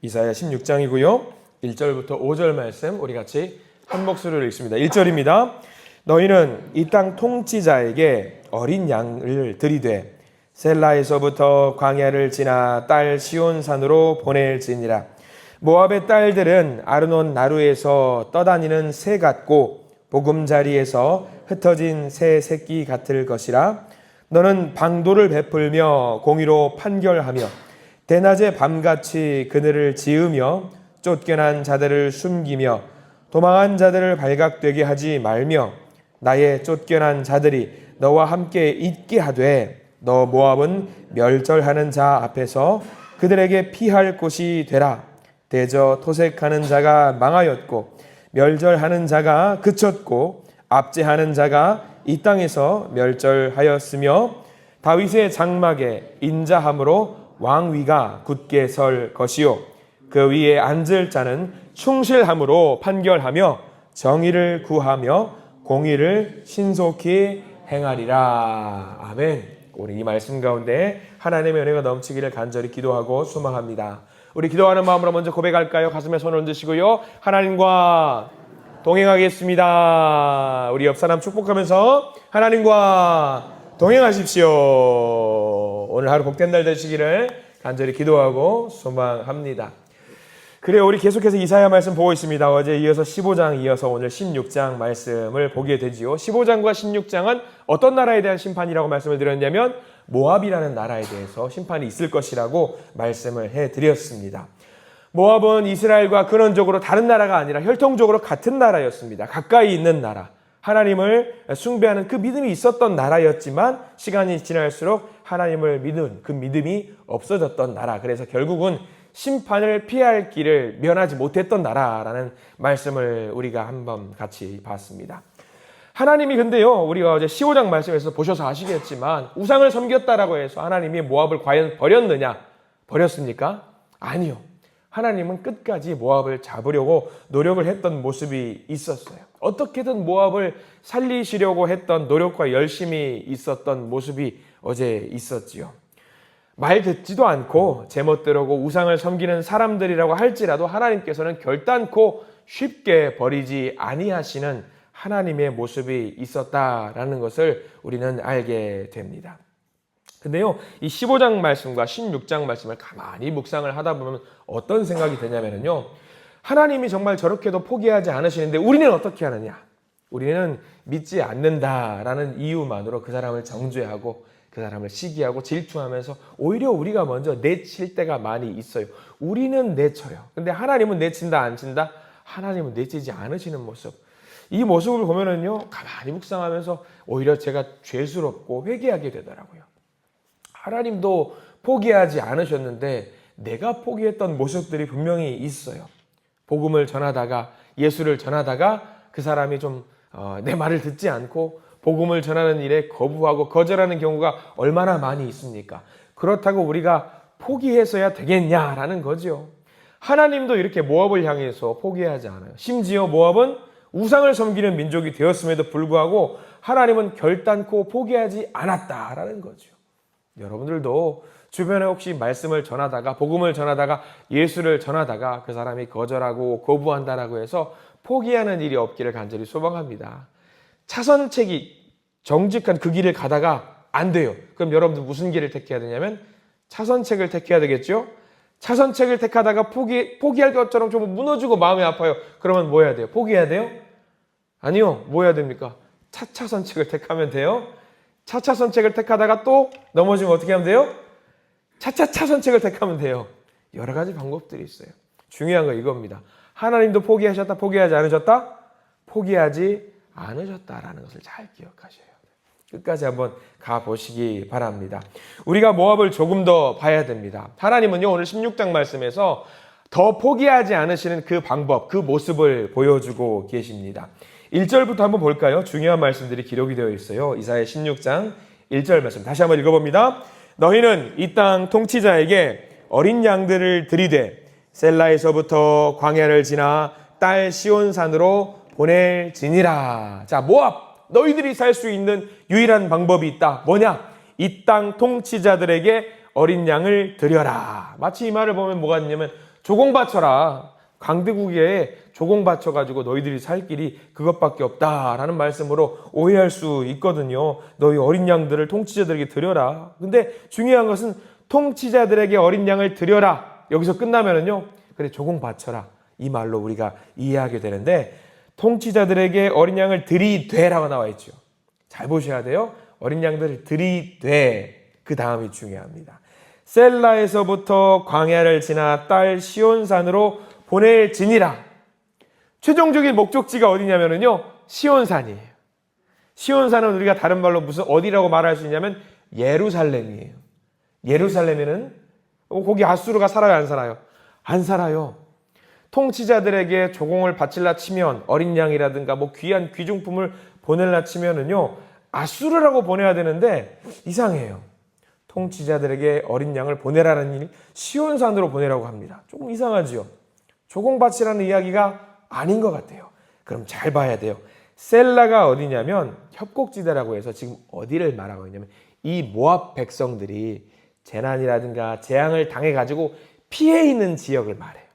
이사야 16장이고요. 1절부터 5절 말씀 우리 같이 한 목소리로 읽습니다. 1절입니다. 너희는 이 땅 통치자에게 어린 양을 들이되 셀라에서부터 광야를 지나 딸 시온산으로 보낼지니라. 모압의 딸들은 아르논 나루에서 떠다니는 새 같고 보금자리에서 흩어진 새 새끼 같을 것이라. 너는 방도를 베풀며 공의로 판결하며 대낮에 밤같이 그늘을 지으며 쫓겨난 자들을 숨기며 도망한 자들을 발각되게 하지 말며 나의 쫓겨난 자들이 너와 함께 있게 하되 너 모압은 멸절하는 자 앞에서 그들에게 피할 곳이 되라. 대저 토색하는 자가 망하였고 멸절하는 자가 그쳤고 압제하는 자가 이 땅에서 멸절하였으며 다윗의 장막에 인자함으로 왕위가 굳게 설 것이요 그 위에 앉을 자는 충실함으로 판결하며 정의를 구하며 공의를 신속히 행하리라. 아멘. 우리 이 말씀 가운데 하나님의 은혜가 넘치기를 간절히 기도하고 소망합니다. 우리 기도하는 마음으로 먼저 고백할까요? 가슴에 손을 얹으시고요. 하나님과 동행하겠습니다. 우리 옆 사람 축복하면서 하나님과 동행하십시오. 오늘 하루 복된 날 되시기를 간절히 기도하고 소망합니다. 그래요. 우리 계속해서 이사야 말씀 보고 있습니다. 어제 이어서 15장 이어서 오늘 16장 말씀을 보게 되지요. 15장과 16장은 어떤 나라에 대한 심판이라고 말씀을 드렸냐면 모압이라는 나라에 대해서 심판이 있을 것이라고 말씀을 해드렸습니다. 모압은 이스라엘과 근원적으로 다른 나라가 아니라 혈통적으로 같은 나라였습니다. 가까이 있는 나라. 하나님을 숭배하는 그 믿음이 있었던 나라였지만 시간이 지날수록 하나님을 믿은 그 믿음이 없어졌던 나라. 그래서 결국은 심판을 피할 길을 면하지 못했던 나라라는 말씀을 우리가 한번 같이 봤습니다. 하나님이 근데요, 우리가 어제 15장 말씀에서 보셔서 아시겠지만 우상을 섬겼다라고 해서 하나님이 모압을 과연 버렸느냐? 버렸습니까? 아니요. 하나님은 끝까지 모압을 잡으려고 노력을 했던 모습이 있었어요. 어떻게든 모압을 살리시려고 했던 노력과 열심히 있었던 모습이 어제 있었지요. 말 듣지도 않고 제멋대로고 우상을 섬기는 사람들이라고 할지라도 하나님께서는 결단코 쉽게 버리지 아니하시는 하나님의 모습이 있었다라는 것을 우리는 알게 됩니다. 근데요, 이 15장 말씀과 16장 말씀을 가만히 묵상을 하다 보면 어떤 생각이 드냐면요, 하나님이 정말 저렇게도 포기하지 않으시는데 우리는 어떻게 하느냐? 우리는 믿지 않는다라는 이유만으로 그 사람을 정죄하고 그 사람을 시기하고 질투하면서 오히려 우리가 먼저 내칠 때가 많이 있어요. 우리는 내쳐요. 근데 하나님은 내친다 안 친다? 하나님은 내치지 않으시는 모습. 이 모습을 보면은요, 가만히 묵상하면서 오히려 제가 죄스럽고 회개하게 되더라고요. 하나님도 포기하지 않으셨는데 내가 포기했던 모습들이 분명히 있어요. 복음을 전하다가 예수를 전하다가 그 사람이 좀 내 말을 듣지 않고 복음을 전하는 일에 거부하고 거절하는 경우가 얼마나 많이 있습니까? 그렇다고 우리가 포기해서야 되겠냐라는 거죠. 하나님도 이렇게 모압을 향해서 포기하지 않아요. 심지어 모압은 우상을 섬기는 민족이 되었음에도 불구하고 하나님은 결단코 포기하지 않았다라는 거죠. 여러분들도 주변에 혹시 말씀을 전하다가 복음을 전하다가 예수를 전하다가 그 사람이 거절하고 거부한다라고 해서 포기하는 일이 없기를 간절히 소망합니다. 차선책이 정직한 그 길을 가다가 안 돼요. 그럼 여러분들 무슨 길을 택해야 되냐면 차선책을 택해야 되겠죠? 차선책을 택하다가 포기할 것처럼 좀 무너지고 마음이 아파요. 그러면 뭐 해야 돼요? 포기해야 돼요? 아니요. 뭐 해야 됩니까? 차선책을 택하면 돼요. 차선책을 택하다가 또 넘어지면 어떻게 하면 돼요? 차선책을 택하면 돼요. 여러 가지 방법들이 있어요. 중요한 건 이겁니다. 하나님도 포기하셨다, 포기하지 않으셨다? 포기하지 않으셨다라는 것을 잘 기억하셔야 돼요. 끝까지 한번 가보시기 바랍니다. 우리가 모압을 조금 더 봐야 됩니다. 하나님은요, 오늘 16장 말씀에서 더 포기하지 않으시는 그 방법, 그 모습을 보여주고 계십니다. 1절부터 한번 볼까요? 중요한 말씀들이 기록이 되어 있어요. 이사야 16장 1절 말씀 다시 한번 읽어봅니다. 너희는 이 땅 통치자에게 어린 양들을 들이되 셀라에서부터 광야를 지나 딸 시온산으로 보낼지니라. 자, 모압, 너희들이 살 수 있는 유일한 방법이 있다. 뭐냐? 이 땅 통치자들에게 어린 양을 드려라. 마치 이 말을 보면 뭐가 있냐면 조공 바쳐라. 강대국에 조공 바쳐가지고 너희들이 살 길이 그것밖에 없다라는 말씀으로 오해할 수 있거든요. 너희 어린 양들을 통치자들에게 드려라. 근데 중요한 것은 통치자들에게 어린 양을 드려라. 여기서 끝나면은요. 그래 조공 바쳐라. 이 말로 우리가 이해하게 되는데 통치자들에게 어린 양을 들이되라고 나와 있죠. 잘 보셔야 돼요. 어린 양들을 들이되 그 다음이 중요합니다. 셀라에서부터 광야를 지나 딸 시온산으로 보낼지니라. 최종적인 목적지가 어디냐면요. 시온산이에요. 시온산은 우리가 다른 말로 무슨 어디라고 말할 수 있냐면 예루살렘이에요. 예루살렘에는 거기 아수르가 살아요, 안 살아요? 안 살아요. 통치자들에게 조공을 바칠라 치면 어린 양이라든가 뭐 귀한 귀중품을 보낼라 치면은요. 아수르라고 보내야 되는데 이상해요. 통치자들에게 어린 양을 보내라는 일 시온산으로 보내라고 합니다. 조금 이상하죠. 조공 바치라는 이야기가 아닌 것 같아요. 그럼 잘 봐야 돼요. 셀라가 어디냐면 협곡지대라고 해서 지금 어디를 말하고 있냐면 이 모압 백성들이 재난이라든가 재앙을 당해가지고 피해 있는 지역을 말해요.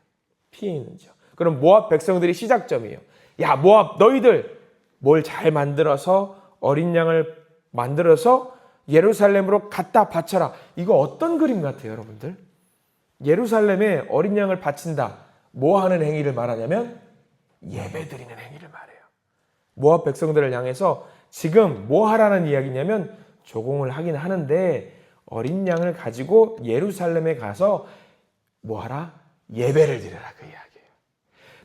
피해 있는 지역. 그럼 모압 백성들이 시작점이에요. 야 모압 너희들 뭘 잘 만들어서 어린 양을 만들어서 예루살렘으로 갖다 바쳐라. 이거 어떤 그림 같아요 여러분들? 예루살렘에 어린 양을 바친다. 뭐 하는 행위를 말하냐면 예배드리는 행위를 말해요. 모압 백성들을 향해서 지금 뭐 하라는 이야기냐면 조공을 하긴 하는데 어린 양을 가지고 예루살렘에 가서 뭐 하라? 예배를 드려라 그 이야기예요.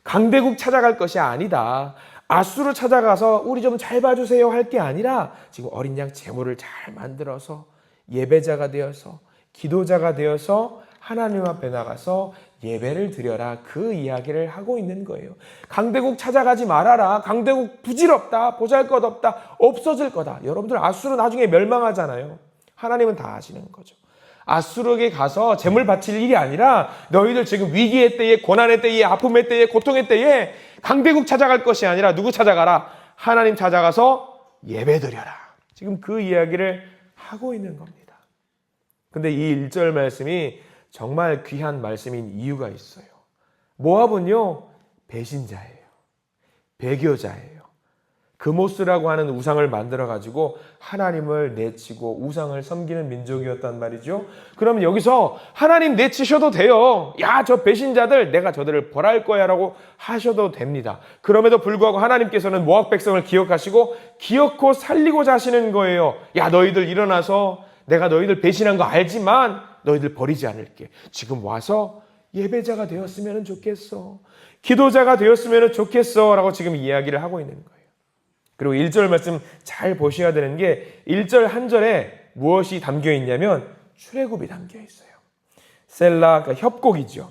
강대국 찾아갈 것이 아니다. 아수르 찾아가서 우리 좀 잘 봐주세요 할 게 아니라 지금 어린 양 제물을 잘 만들어서 예배자가 되어서 기도자가 되어서 하나님 앞에 나가서 예배를 드려라 그 이야기를 하고 있는 거예요. 강대국 찾아가지 말아라. 강대국 부질없다. 보잘것없다. 없어질 거다. 여러분들 아수르 나중에 멸망하잖아요. 하나님은 다 아시는 거죠. 아수르에게 가서 제물 바칠 일이 아니라 너희들 지금 위기의 때에 고난의 때에 아픔의 때에 고통의 때에 강대국 찾아갈 것이 아니라 누구 찾아가라? 하나님 찾아가서 예배드려라. 지금 그 이야기를 하고 있는 겁니다. 근데 이 1절 말씀이 정말 귀한 말씀인 이유가 있어요. 모압은요 배신자예요. 배교자예요. 그모스라고 하는 우상을 만들어가지고 하나님을 내치고 우상을 섬기는 민족이었단 말이죠. 그럼 여기서 하나님 내치셔도 돼요. 야, 저 배신자들 내가 저들을 벌할 거야 라고 하셔도 됩니다. 그럼에도 불구하고 하나님께서는 모압 백성을 기억하시고 기억고 살리고자 하시는 거예요. 야, 너희들 일어나서 내가 너희들 배신한 거 알지만 너희들 버리지 않을게. 지금 와서 예배자가 되었으면 좋겠어. 기도자가 되었으면 좋겠어 라고 지금 이야기를 하고 있는 거예요. 그리고 1절 말씀 잘 보셔야 되는 게 1절 한 절에 무엇이 담겨 있냐면 출애굽이 담겨 있어요. 셀라, 그러니까 협곡이죠.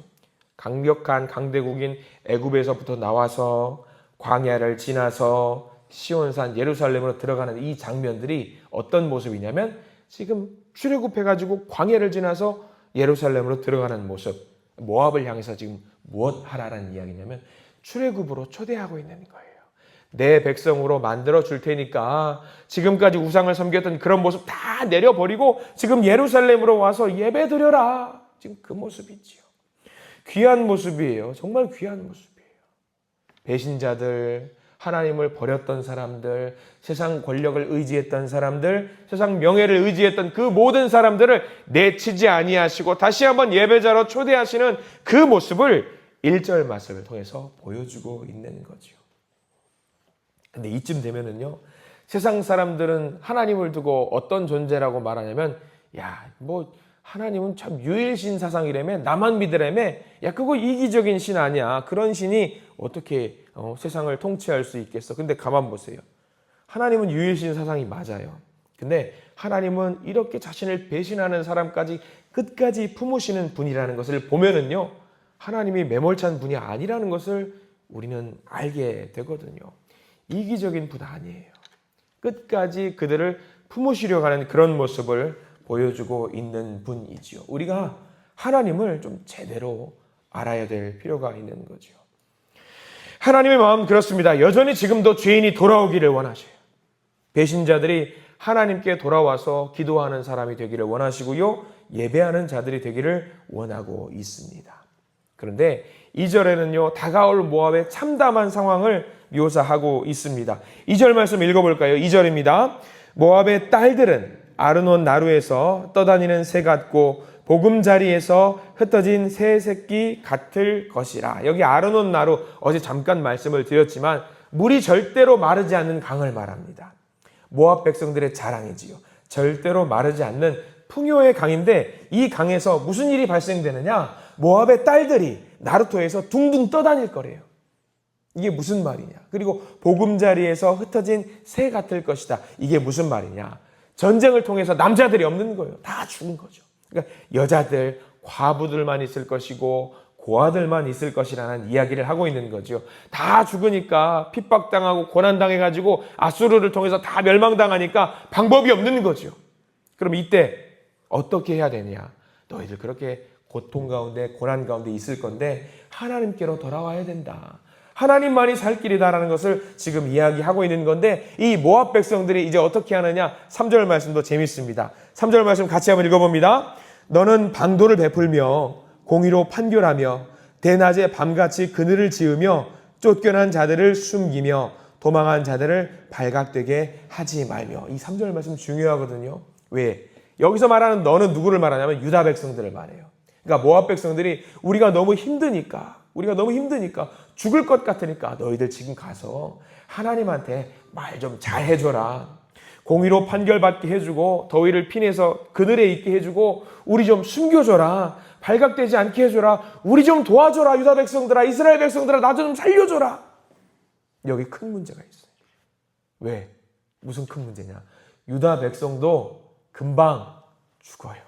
강력한 강대국인 애굽에서부터 나와서 광야를 지나서 시온산 예루살렘으로 들어가는 이 장면들이 어떤 모습이냐면 지금 출애굽해가지고 광야를 지나서 예루살렘으로 들어가는 모습. 모압을 향해서 지금 무엇 하라는 이야기냐면 출애굽으로 초대하고 있는 거예요. 내 백성으로 만들어 줄 테니까 지금까지 우상을 섬겼던 그런 모습 다 내려버리고 지금 예루살렘으로 와서 예배 드려라. 지금 그 모습이지요. 귀한 모습이에요. 정말 귀한 모습이에요. 배신자들, 하나님을 버렸던 사람들, 세상 권력을 의지했던 사람들, 세상 명예를 의지했던 그 모든 사람들을 내치지 아니하시고 다시 한번 예배자로 초대하시는 그 모습을 1절 말씀을 통해서 보여주고 있는 거죠. 근데 이쯤 되면은요, 세상 사람들은 하나님을 두고 어떤 존재라고 말하냐면, 야, 뭐, 하나님은 참 유일신 사상이라며, 나만 믿으라며, 야, 그거 이기적인 신 아니야. 그런 신이 어떻게 세상을 통치할 수 있겠어. 근데 가만 보세요. 하나님은 유일신 사상이 맞아요. 근데 하나님은 이렇게 자신을 배신하는 사람까지 끝까지 품으시는 분이라는 것을 보면은요, 하나님이 매몰찬 분이 아니라는 것을 우리는 알게 되거든요. 이기적인 분 아니에요. 끝까지 그들을 품으시려고 하는 그런 모습을 보여주고 있는 분이지요. 우리가 하나님을 좀 제대로 알아야 될 필요가 있는 거죠. 하나님의 마음 그렇습니다. 여전히 지금도 죄인이 돌아오기를 원하셔요. 배신자들이 하나님께 돌아와서 기도하는 사람이 되기를 원하시고요. 예배하는 자들이 되기를 원하고 있습니다. 그런데 2절에는요, 다가올 모압의 참담한 상황을 묘사하고 있습니다. 2절 말씀 읽어볼까요? 2절입니다. 모압의 딸들은 아르논 나루에서 떠다니는 새 같고 보금자리에서 흩어진 새 새끼 같을 것이라. 여기 아르논 나루, 어제 잠깐 말씀을 드렸지만 물이 절대로 마르지 않는 강을 말합니다. 모압 백성들의 자랑이지요. 절대로 마르지 않는 풍요의 강인데, 이 강에서 무슨 일이 발생되느냐? 모압의 딸들이 나루토에서 둥둥 떠다닐 거래요. 이게 무슨 말이냐? 그리고 보금자리에서 흩어진 새 같을 것이다. 이게 무슨 말이냐? 전쟁을 통해서 남자들이 없는 거예요. 다 죽은 거죠. 그러니까 여자들, 과부들만 있을 것이고 고아들만 있을 것이라는 이야기를 하고 있는 거죠. 다 죽으니까, 핍박당하고 고난당해가지고 아수르를 통해서 다 멸망당하니까 방법이 없는 거죠. 그럼 이때 어떻게 해야 되냐? 너희들 그렇게 고통 가운데, 고난 가운데 있을 건데 하나님께로 돌아와야 된다. 하나님만이 살 길이다라는 것을 지금 이야기하고 있는 건데, 이 모압 백성들이 이제 어떻게 하느냐? 3절 말씀도 재밌습니다. 3절 말씀 같이 한번 읽어봅니다. 너는 방도를 베풀며 공의로 판결하며 대낮에 밤같이 그늘을 지으며 쫓겨난 자들을 숨기며 도망한 자들을 발각되게 하지 말며. 이 3절 말씀 중요하거든요. 왜? 여기서 말하는 너는 누구를 말하냐면 유다 백성들을 말해요. 그러니까 모압 백성들이 우리가 너무 힘드니까 죽을 것 같으니까 너희들 지금 가서 하나님한테 말 좀 잘 해줘라. 공의로 판결받게 해주고 더위를 피내서 그늘에 있게 해주고 우리 좀 숨겨줘라. 발각되지 않게 해줘라. 우리 좀 도와줘라. 유다 백성들아, 이스라엘 백성들아, 나 좀 살려줘라. 여기 큰 문제가 있어요. 왜? 무슨 큰 문제냐? 유다 백성도 금방 죽어요.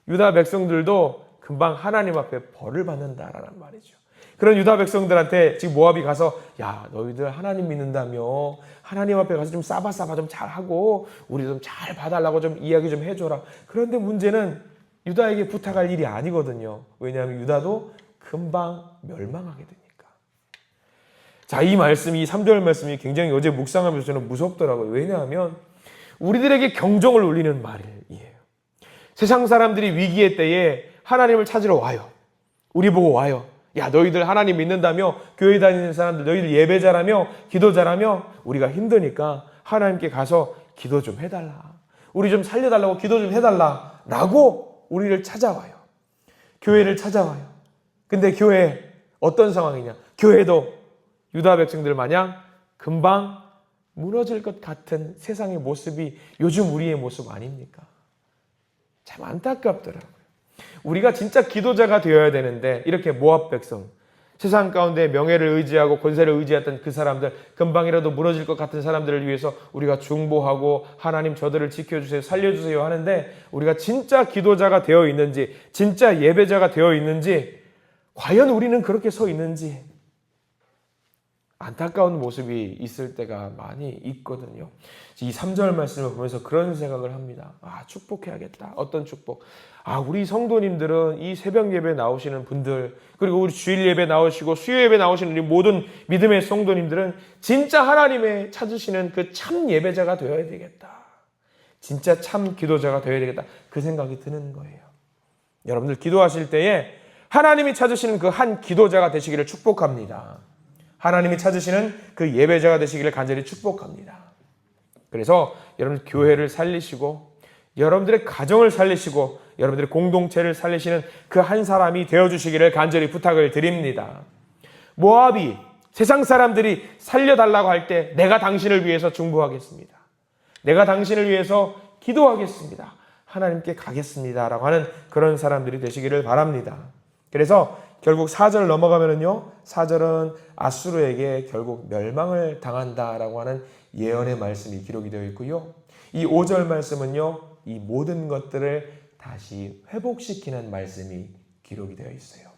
유다 백성들도 금방 하나님 앞에 벌을 받는다라는 말이죠. 그런 유다 백성들한테 지금 모압이 가서, 야, 너희들 하나님 믿는다며 하나님 앞에 가서 좀 싸바싸바 좀 잘하고 우리 좀 잘 봐달라고 좀 이야기 좀 해줘라. 그런데 문제는 유다에게 부탁할 일이 아니거든요. 왜냐하면 유다도 금방 멸망하게 되니까. 자, 이 말씀이, 이 3절 말씀이 굉장히 어제 묵상하면서 저는 무섭더라고요. 왜냐하면 우리들에게 경종을 울리는 말이에요. 세상 사람들이 위기의 때에 하나님을 찾으러 와요. 우리 보고 와요. 야, 너희들 하나님 믿는다며, 교회 다니는 사람들 너희들 예배자라며 기도자라며, 우리가 힘드니까 하나님께 가서 기도 좀 해달라. 우리 좀 살려달라고 기도 좀 해달라. 라고 우리를 찾아와요. 교회를 찾아와요. 근데 교회 어떤 상황이냐? 교회도 유다 백성들 마냥 금방 무너질 것 같은 세상의 모습이 요즘 우리의 모습 아닙니까? 참 안타깝더라고요. 우리가 진짜 기도자가 되어야 되는데 이렇게 모압 백성, 세상 가운데 명예를 의지하고 권세를 의지했던 그 사람들, 금방이라도 무너질 것 같은 사람들을 위해서 우리가 중보하고 하나님 저들을 지켜주세요, 살려주세요 하는데, 우리가 진짜 기도자가 되어 있는지, 진짜 예배자가 되어 있는지, 과연 우리는 그렇게 서 있는지 안타까운 모습이 있을 때가 많이 있거든요. 이 3절 말씀을 보면서 그런 생각을 합니다. 아, 축복해야겠다. 어떤 축복? 아, 우리 성도님들은 이 새벽 예배 나오시는 분들, 그리고 우리 주일 예배 나오시고 수요 예배 나오시는 우리 모든 믿음의 성도님들은 진짜 하나님의 찾으시는 그 참 예배자가 되어야 되겠다. 진짜 참 기도자가 되어야 되겠다. 그 생각이 드는 거예요. 여러분들 기도하실 때에 하나님이 찾으시는 그 한 기도자가 되시기를 축복합니다. 하나님이 찾으시는 그 예배자가 되시기를 간절히 축복합니다. 그래서 여러분 교회를 살리시고 여러분들의 가정을 살리시고 여러분들의 공동체를 살리시는 그 한 사람이 되어주시기를 간절히 부탁을 드립니다. 모압이 세상 사람들이 살려달라고 할 때 내가 당신을 위해서 중보하겠습니다. 내가 당신을 위해서 기도하겠습니다. 하나님께 가겠습니다. 라고 하는 그런 사람들이 되시기를 바랍니다. 그래서 결국 4절 넘어가면은요, 4절은 아수르에게 결국 멸망을 당한다라고 하는 예언의 말씀이 기록이 되어 있고요. 이 5절 말씀은요, 이 모든 것들을 다시 회복시키는 말씀이 기록이 되어 있어요.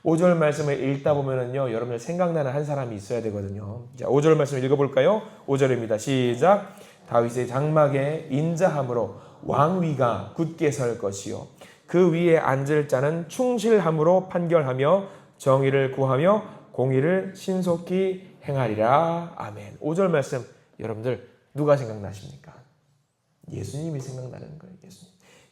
5절 말씀을 읽다 보면은요, 여러분들 생각나는 한 사람이 있어야 되거든요. 자, 5절 말씀 읽어볼까요? 5절입니다. 시작. 다윗의 장막에 인자함으로 왕위가 굳게 설 것이요 그 위에 앉을 자는 충실함으로 판결하며 정의를 구하며 공의를 신속히 행하리라. 아멘. 5절 말씀 여러분들 누가 생각나십니까? 예수님이 생각나는 거예요.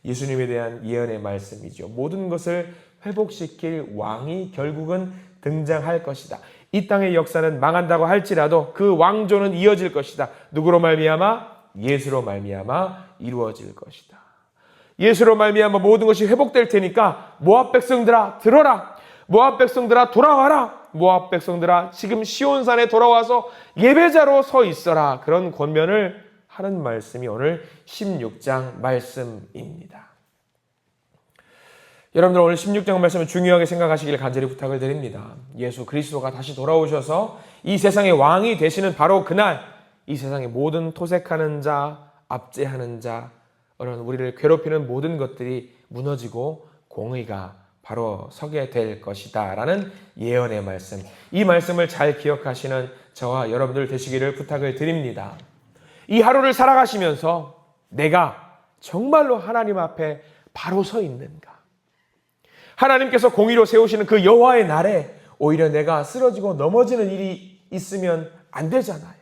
예수님에 대한 예언의 말씀이죠. 모든 것을 회복시킬 왕이 결국은 등장할 것이다. 이 땅의 역사는 망한다고 할지라도 그 왕조는 이어질 것이다. 누구로 말미암아? 예수로 말미암아 이루어질 것이다. 예수로 말미암아 모든 것이 회복될 테니까 모압 백성들아 들어라. 모압 백성들아 돌아와라. 모압 백성들아 지금 시온산에 돌아와서 예배자로 서 있어라. 그런 권면을 하는 말씀이 오늘 16장 말씀입니다. 여러분들 오늘 16장 말씀을 중요하게 생각하시길 간절히 부탁을 드립니다. 예수 그리스도가 다시 돌아오셔서 이 세상의 왕이 되시는 바로 그날 이 세상의 모든 토색하는 자, 압제하는 자, 우리를 괴롭히는 모든 것들이 무너지고 공의가 바로 서게 될 것이다 라는 예언의 말씀, 이 말씀을 잘 기억하시는 저와 여러분들 되시기를 부탁을 드립니다. 이 하루를 살아가시면서 내가 정말로 하나님 앞에 바로 서 있는가? 하나님께서 공의로 세우시는 그 여호와의 날에 오히려 내가 쓰러지고 넘어지는 일이 있으면 안 되잖아요.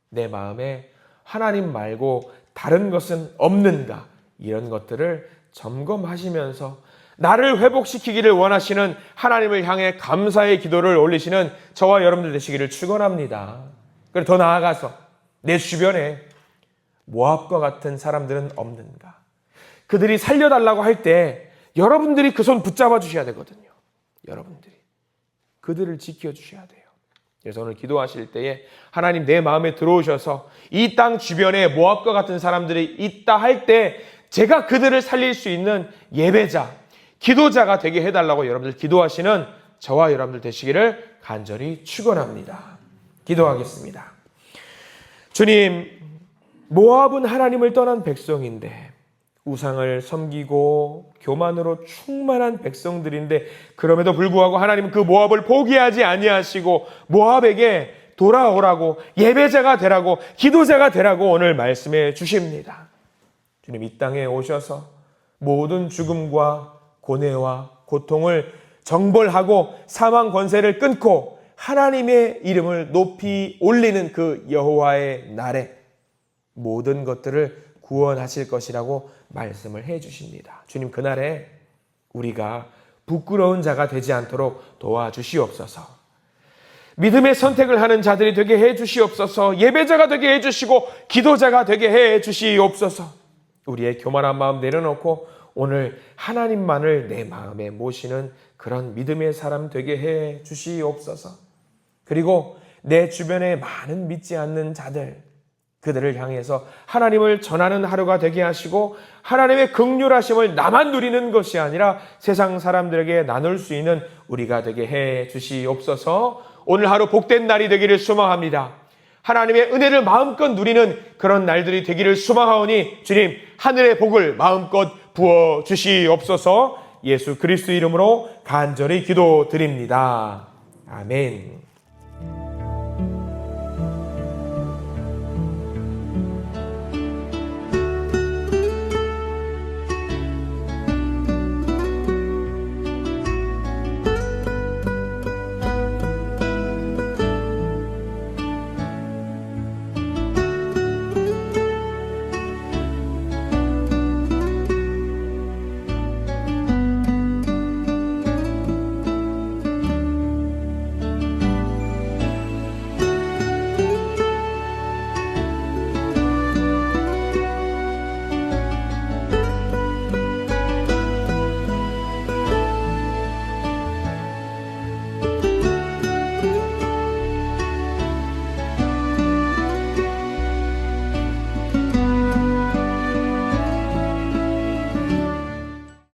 내 마음에 하나님 말고 다른 것은 없는가? 이런 것들을 점검하시면서 나를 회복시키기를 원하시는 하나님을 향해 감사의 기도를 올리시는 저와 여러분들 되시기를 축원합니다. 그리고 더 나아가서 내 주변에 모압과 같은 사람들은 없는가? 그들이 살려달라고 할 때 여러분들이 그 손 붙잡아 주셔야 되거든요. 여러분들이 그들을 지켜주셔야 돼요. 그래서 오늘 기도하실 때에 하나님 내 마음에 들어오셔서 이 땅 주변에 모압과 같은 사람들이 있다 할 때 제가 그들을 살릴 수 있는 예배자, 기도자가 되게 해달라고 여러분들 기도하시는 저와 여러분들 되시기를 간절히 축원합니다. 기도하겠습니다. 주님, 모압은 하나님을 떠난 백성인데 우상을 섬기고 교만으로 충만한 백성들인데 그럼에도 불구하고 하나님은 그 모압을 포기하지 아니하시고 모압에게 돌아오라고 예배자가 되라고 기도자가 되라고 오늘 말씀해 주십니다. 주님 이 땅에 오셔서 모든 죽음과 고뇌와 고통을 정벌하고 사망 권세를 끊고 하나님의 이름을 높이 올리는 그 여호와의 날에 모든 것들을 구원하실 것이라고 말씀을 해 주십니다. 주님 그날에 우리가 부끄러운 자가 되지 않도록 도와주시옵소서. 믿음의 선택을 하는 자들이 되게 해 주시옵소서. 예배자가 되게 해 주시고 기도자가 되게 해 주시옵소서. 우리의 교만한 마음 내려놓고 오늘 하나님만을 내 마음에 모시는 그런 믿음의 사람 되게 해 주시옵소서. 그리고 내 주변에 많은 믿지 않는 자들, 그들을 향해서 하나님을 전하는 하루가 되게 하시고 하나님의 긍휼하심을 나만 누리는 것이 아니라 세상 사람들에게 나눌 수 있는 우리가 되게 해 주시옵소서. 오늘 하루 복된 날이 되기를 소망합니다. 하나님의 은혜를 마음껏 누리는 그런 날들이 되기를 소망하오니 주님 하늘의 복을 마음껏 부어 주시옵소서. 예수 그리스도 이름으로 간절히 기도드립니다. 아멘.